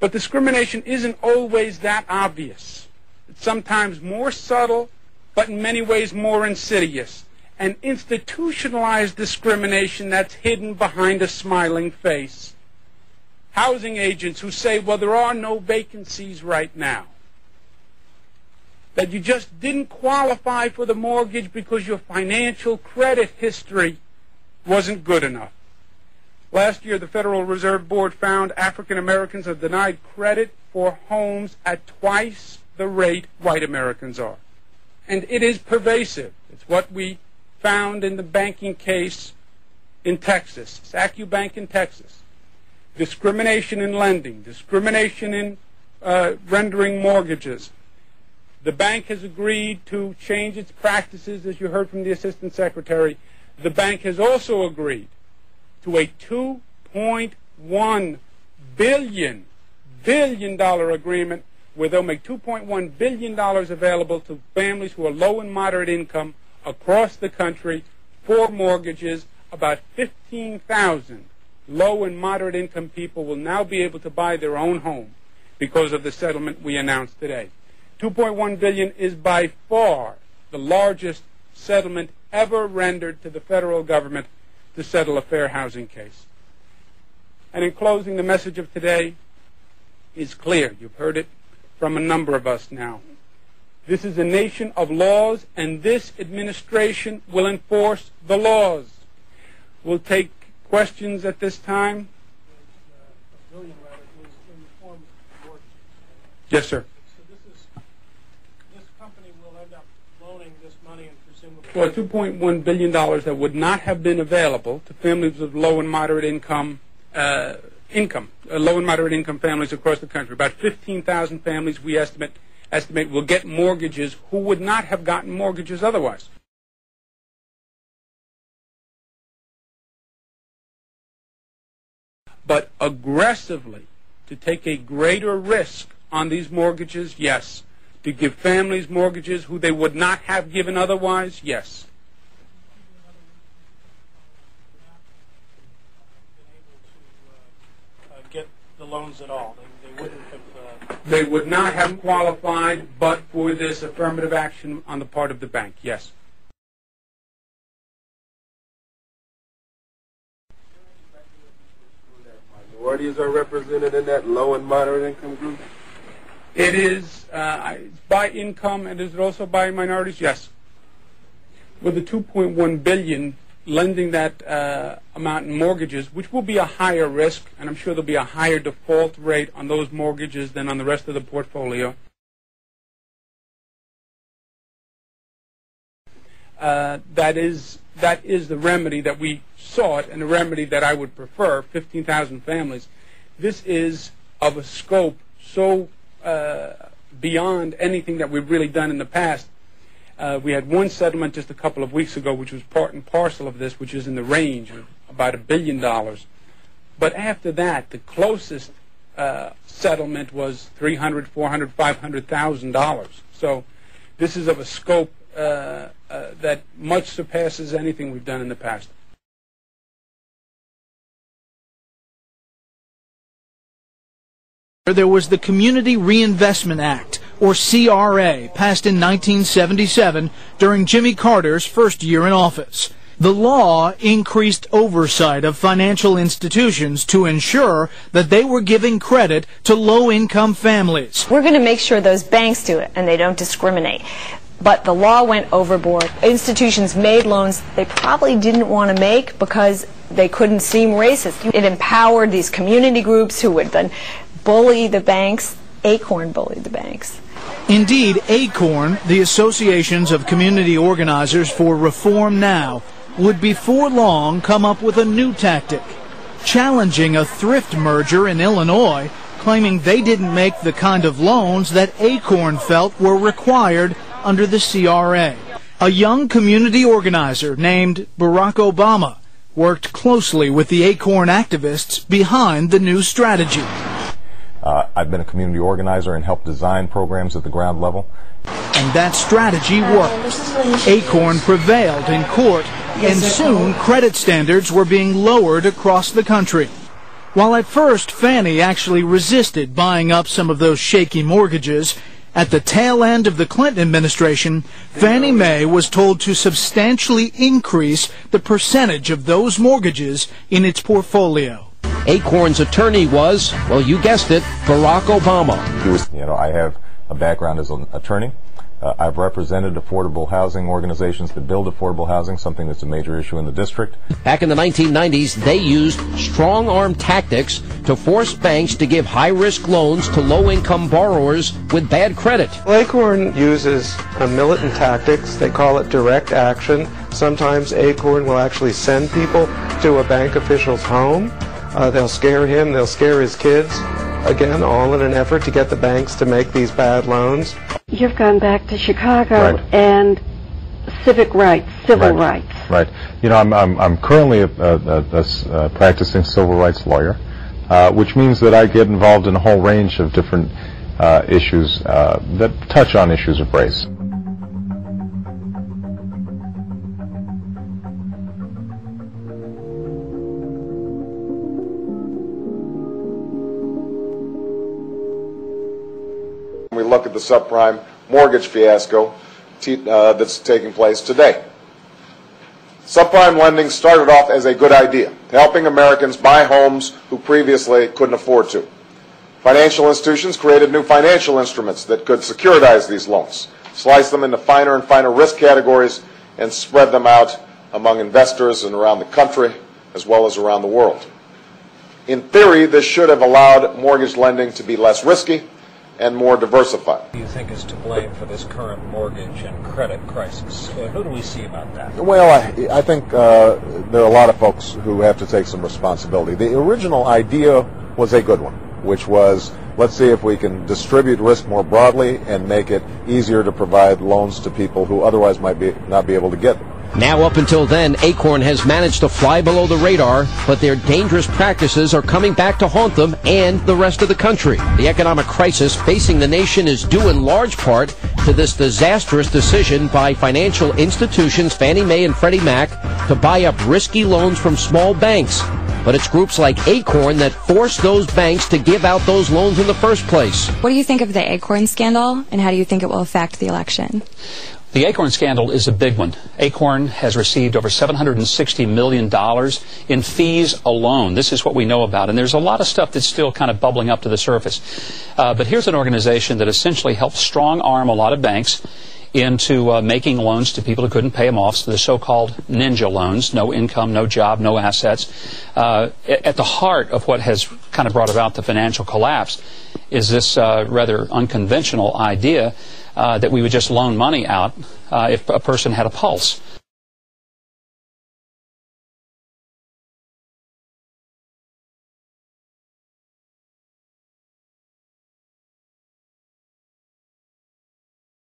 But discrimination isn't always that obvious. It's sometimes more subtle, but in many ways more insidious. And institutionalized discrimination that's hidden behind a smiling face. Housing agents who say, well, there are no vacancies right now. That you just didn't qualify for the mortgage because your financial credit history wasn't good enough. Last year, the Federal Reserve Board found African Americans are denied credit for homes at twice the rate white Americans are. And it is pervasive. It's what we found in the banking case in Texas, SacuBank in Texas. Discrimination in lending, discrimination in rendering mortgages. The bank has agreed to change its practices, as you heard from the Assistant Secretary. The bank has also agreed to a $2.1 billion agreement where they'll make $2.1 billion available to families who are low and moderate income across the country for mortgages. About 15,000 low and moderate income people will now be able to buy their own home because of the settlement we announced today. $2.1 billion is by far the largest settlement ever rendered to the federal government to settle a fair housing case. And in closing, the message of today is clear. You've heard it from a number of us now. This is a nation of laws, and this administration will enforce the laws. We'll take questions at this time. Yes, sir. Well, $2.1 billion that would not have been available to families of low and moderate income, low and moderate income families across the country. About 15,000 families we estimate will get mortgages who would not have gotten mortgages otherwise. But aggressively to take a greater risk on these mortgages, yes. To give families mortgages who they would not have given otherwise? Yes. Get the loans at all. They wouldn't have. They would not have qualified, but for this affirmative action on the part of the bank. Yes. Minorities are represented in that low and moderate income group? It is by income, and is it also by minorities? Yes. With the $2.1 billion, lending that amount in mortgages, which will be a higher risk, and I'm sure there'll be a higher default rate on those mortgages than on the rest of the portfolio. That is the remedy that we sought, and the remedy that I would prefer. 15,000 families. This is of a scope so beyond anything that we've really done in the past. We had one settlement just a couple of weeks ago, which was part and parcel of this, which is in the range of about $1 billion. But after that, the closest settlement was $300,000, $400,000, $500,000. So this is of a scope that much surpasses anything we've done in the past. There was the Community Reinvestment Act, or CRA, passed in 1977 during Jimmy Carter's first year in office. The law increased oversight of financial institutions to ensure that they were giving credit to low-income families. We're going to make sure those banks do it and they don't discriminate. But the law went overboard. Institutions made loans they probably didn't want to make because they couldn't seem racist. It empowered these community groups who would then bully the banks. Acorn bullied the banks. Indeed, ACORN, the Associations of Community Organizers for Reform Now, would before long come up with a new tactic, challenging a thrift merger in Illinois, claiming they didn't make the kind of loans that ACORN felt were required under the CRA. A young community organizer named Barack Obama worked closely with the ACORN activists behind the new strategy. I've been a community organizer and helped design programs at the ground level. And that strategy worked. ACORN prevailed in court, and soon credit standards were being lowered across the country. While at first Fannie actually resisted buying up some of those shaky mortgages, at the tail end of the Clinton administration, Fannie Mae was told to substantially increase the percentage of those mortgages in its portfolio. Acorn's attorney was, well, you guessed it, Barack Obama. I have a background as an attorney. I've represented affordable housing organizations that build affordable housing, something that's a major issue in the district. Back in the 1990s, they used strong-arm tactics to force banks to give high-risk loans to low-income borrowers with bad credit. Acorn uses militant tactics. They call it direct action. Sometimes Acorn will actually send people to a bank official's home. They'll scare him, they'll scare his kids. Again, all in an effort to get the banks to make these bad loans. You've gone back to Chicago and civic rights, civil rights. Right. I'm currently a practicing civil rights lawyer, which means that I get involved in a whole range of different issues that touch on issues of race. We look at the subprime mortgage fiasco that's taking place today. Subprime lending started off as a good idea, helping Americans buy homes who previously couldn't afford to. Financial institutions created new financial instruments that could securitize these loans, slice them into finer and finer risk categories, and spread them out among investors and around the country as well as around the world. In theory, this should have allowed mortgage lending to be less risky and more diversified. Who do you think is to blame for this current mortgage and credit crisis? Who do we see about that? Well, I think there are a lot of folks who have to take some responsibility. The original idea was a good one, which was, let's see if we can distribute risk more broadly and make it easier to provide loans to people who otherwise might not be able to get them. Now, up until then, Acorn has managed to fly below the radar, but their dangerous practices are coming back to haunt them and the rest of the country. The economic crisis facing the nation is due in large part to this disastrous decision by financial institutions Fannie Mae and Freddie Mac to buy up risky loans from small banks. But it's groups like Acorn that force those banks to give out those loans in the first place. What do you think of the Acorn scandal, and how do you think it will affect the election? The Acorn scandal is a big one. Acorn has received over $760 million in fees alone. This is what we know about, and there's a lot of stuff that's still kind of bubbling up to the surface. But here's an organization that essentially helped strong-arm a lot of banks into making loans to people who couldn't pay them off, so the so-called ninja loans, no income, no job, no assets. At the heart of what has kind of brought about the financial collapse is this rather unconventional idea that we would just loan money out if a person had a pulse.